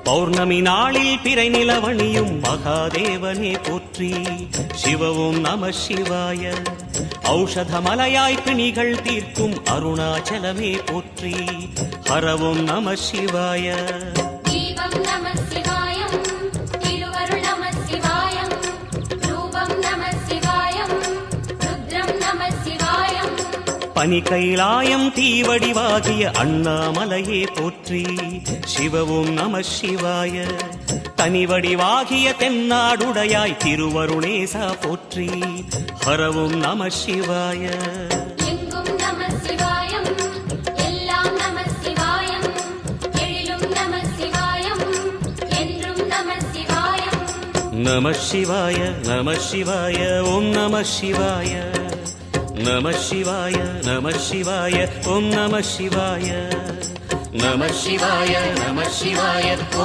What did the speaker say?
பௌர்ணமி நாளில் பிறை நிலவணியும் மகாதேவனே போற்றி. சிவவும் நம சிவாய. ஔஷதமலையாய் பிணிகள் தீர்க்கும் அருணாச்சலமே போற்றி. ஹரவும் நம சிவாய. தீபம் நம சிவாயம், திருவருள் நம சிவாயம், ரூபம் நம சிவாயம், ருத்ரம் நம சிவாயம். பனி கைலாயம் தீவடிவாகிய அண்ணாமலையே போற்றி. சிவவும் நம சிவாய. தனிவடிவாகிய தென்னாடுடையாய் திருவருணேசா போற்றி. ஹரவும் நம சிவாய. எங்கும் நம சிவாயம், எல்லாம் நம சிவாயம், எழிலும் நம சிவாயம், என்றும் நம சிவாயம். நம சிவாய நம சிவாய ஓம் நம சிவாய. நம சிவாய நம சிவாய ஓம் நம சிவாய. நம சிவாய நம சிவாய ஓம்